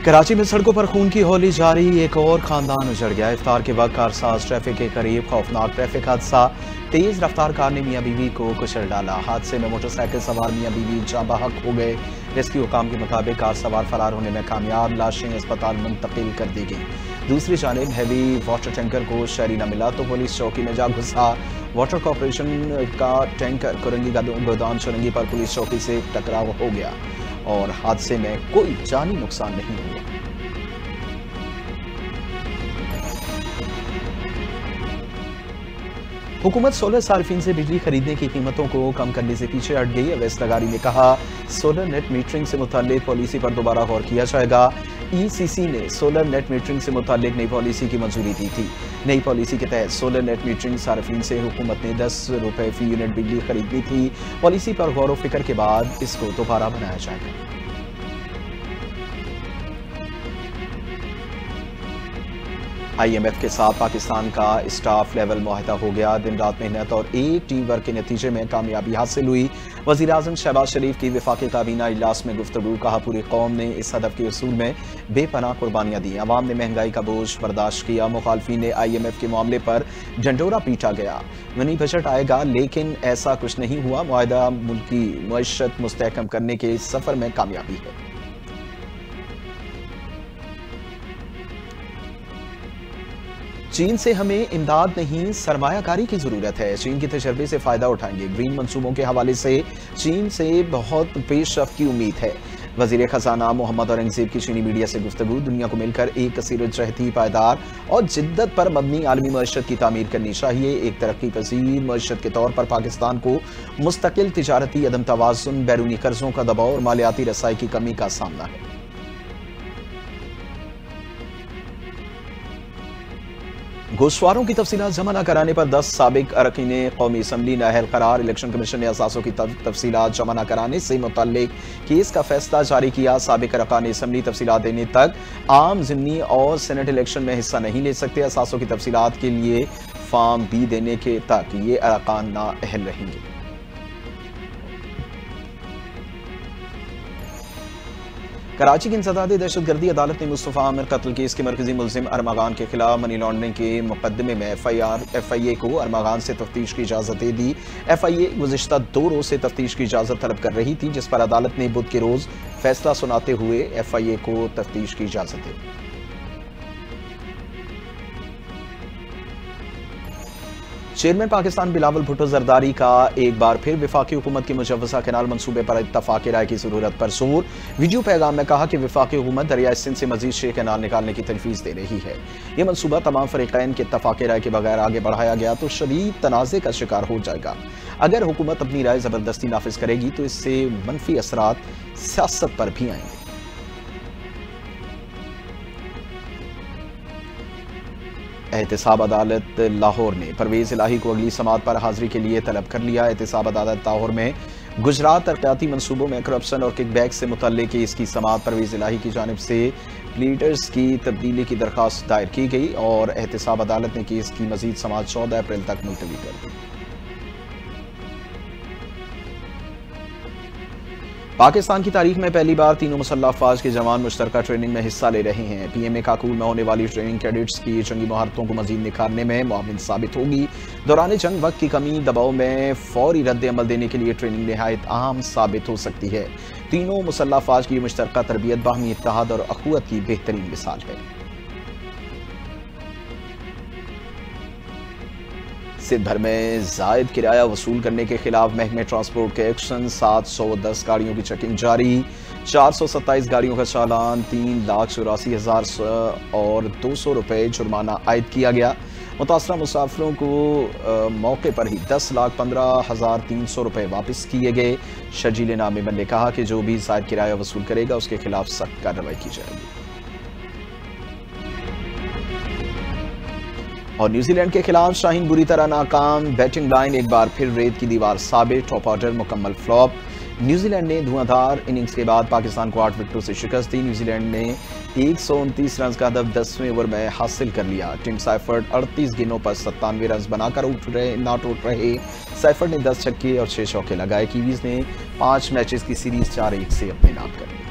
कराची में सड़कों पर खून की होली जारी, एक और खानदान उजड़ गया। इफ्तार के वक्त कारसाज ट्रैफिक के करीब खौफनाक ट्रैफिक हादसा। तेज रफ्तार कार ने मियां बीवी को कुचल डाला। हादसे में मोटरसाइकिल सवार मियां बीवी जाँ बहक हो गए। रेस्क्यू हुकाम के मुताबिक कार सवार फरार होने में कामयाब, लाशें अस्पताल मुंतकिल कर दी गई। दूसरी जानिब हैवी वाटर टैंकर को शहरी न मिला तो पुलिस चौकी में जा घुसा। वाटर कॉरपोरेशन का टैंकर कुरंगी गोदाम चुरंगी पर पुलिस चौकी से टकराव हो गया और हादसे में कोई जानी नुकसान नहीं हुआ। हुकूमत सोलर सार्फिन से बिजली खरीदने की कीमतों को कम करने से पीछे हट गई। अवैस लगारी ने कहा, सोलर नेट मीटरिंग से मुतालिक पॉलिसी पर दोबारा गौर किया जाएगा। ECC ने सोलर नेट मीटरिंग से मुतालिक नई पॉलिसी की मंजूरी दी थी। नई पॉलिसी के तहत सोलर नेट मीटरिंग सार्फिन से हुकूमत ने 10 रुपए फी यूनिट बिजली खरीदनी थी। पॉलिसी पर गौर व फिक्र के बाद इसको दोबारा बनाया जाएगा। IMF के साथ पाकिस्तान का स्टाफ लेवल मुआहदा हो गया। दिन रात मेहनत और एक टीम वर्क के नतीजे में कामयाबी हासिल हुई। वज़ीर आज़म शहबाज शरीफ की वफाकी काबीना इजलास में गुफ्तगू। कहा, पूरी कौम ने इस हदफ के उसूल में बेपनाह कुर्बानियां दी। अवाम ने महंगाई का बोझ बर्दाश्त किया। मुखालफीन ने IMF के मामले पर ढंढोरा पीटा गया। मिनी बजट आएगा, लेकिन ऐसा कुछ नहीं हुआ। मुआहदा मुल्की मईशत मुस्तहकम करने के सफर में कामयाबी है। चीन से हमें इमदाद नहीं, सरमायाकारी की जरूरत है। चीन के तजर्बे से फायदा उठाएंगे। ग्रीन मंसूबों के हवाले से चीन से बहुत पेशरफ्त की उम्मीद है। वजीर खजाना मोहम्मद औरंगजेब की चीनी मीडिया से गुफ्तगू। दुनिया को मिलकर एक कसीरतजहती, पायदार और जिद्दत पर मबनी आलमी मईशत की तामीर करनी चाहिए। एक तरक्की पजीर मईशत के तौर पर पाकिस्तान को मुस्तकिल तिजारती अदम तवाज़ुन, बैरूनी कर्जों का दबाव और मालियाती रसाई की कमी का सामना है। घुसवारों की तफसीलात जमा न कराने पर 10 साबिक अरकान कौमी असम्बली नाअहल करार। इलेक्शन कमीशन ने असासों की तफसीलात जमा न कराने से मुतल्लिक केस का फैसला जारी किया। साबिक अरकान असम्बली तफसीलात देने तक आम, ज़िमनी और सेनेट इलेक्शन में हिस्सा नहीं ले सकते। असासों की तफसीलात के लिए फॉर्म B देने के तक ये अरकान नाअहल रहेंगे। कराची की इंसदादी दहशतगर्दी अदालत ने मुस्तफ़ा आमिर कत्ल केस के मरकजी मुलजिम अरमागान के खिलाफ मनी लॉन्ड्रिंग के मुकदमे में FIA को अरमागान से तफ्तीश की इजाज़त दे दी। FIA गुज़िश्ता 2 रोज़ से तफ्तीश की इजाज़त तलब कर रही थी, जिस पर अदालत ने बुध के रोज़ फैसला सुनाते हुए FIA को तफ्तीश की इजाज़त दी। चेयरमैन पाकिस्तान बिलावल भुट्टो जरदारी का एक बार फिर वफाकी हुकूमत की मुजव्वज़ा कैनाल मंसूबे पर इत्तफाक राय की जरूरत पर जोर। वीडियो पैगाम में कहा कि वफाकी हुकूमत दरिया सिंध से मजीद 6 कैनाल निकालने की तजवीज़ दे रही है। यह मनसूबा तमाम फरीक़ैन के इत्तफाक राय के बगैर आगे बढ़ाया गया तो शदीद तनाज़े का शिकार हो जाएगा। अगर हुकूमत अपनी राय ज़बरदस्ती नाफिज करेगी तो इससे मनफी असरात सियासत पर भी आएंगे। एहतसाब अदालत लाहौर ने परवेज इलाही को अगली समात पर हाजिरी के लिए तलब कर लिया। एहतसाब अदालत लाहौर में गुजरात तरक्याती मंसूबों में करप्शन और किकबैक से मुतल्लिक इसकी समात परवेज इलाही की जानिब से प्लीडर्स की तब्दीली की दरख्वास्त दायर की गई और एहतसाब अदालत ने केस की मजीद समात 14 अप्रैल तक मुलतवी कर दी। पाकिस्तान की तारीख में पहली बार तीनों मुसल्लह अफवाज के जवान मुश्तरका ट्रेनिंग में हिस्सा ले रहे हैं। PMA काकूल में होने वाली ट्रेनिंग कैडेट्स की जंगी महारतों को मजीद निखारने में मुआविन साबित होगी। दौरान जंग वक्त की कमी, दबाव में फौरी रद्द अमल देने के लिए ट्रेनिंग नहायत अहम साबित हो सकती है। तीनों मुसल्लह अफवाज की मुश्तरका तरबियत बाहमी इत्तेहाद और अखुवत की बेहतरीन मिसाल है। सिंध भर में जायद किराया वसूल करने के खिलाफ महकमे ट्रांसपोर्ट के एक्शन। 710 गाड़ियों की चेकिंग जारी। 427 गाड़ियों का चालान, 3,84,000 और 200 रुपये जुर्माना आयद किया गया। मुतासरा मुसाफिरों को मौके पर ही 10,15,300 रुपये वापस किए गए। शर्जीले नामे ने कहा कि जो भी जायद किराया वसूल करेगा उसके खिलाफ सख्त कार्रवाई की जाएगी। और न्यूजीलैंड के खिलाफ शाहीन बुरी तरह नाकाम। बैटिंग लाइन एक बार फिर रेत की दीवार साबित। टॉप ऑर्डर मुकम्मल फ्लॉप। न्यूजीलैंड ने धुआंधार इनिंग्स के बाद पाकिस्तान को 8 विकेटों से शिकस्त दी। न्यूजीलैंड ने 129 रन का हदफ 10वें ओवर में हासिल कर लिया। टिम साइफर्ड 38 गेंदों पर 97 रन बनाकर नॉट आउट रहे। साइफर्ड ने 10 छक्के और 6 चौके लगाए। कीवीज ने 5 मैचेस की सीरीज 4-1 से अपने नाम कर ली।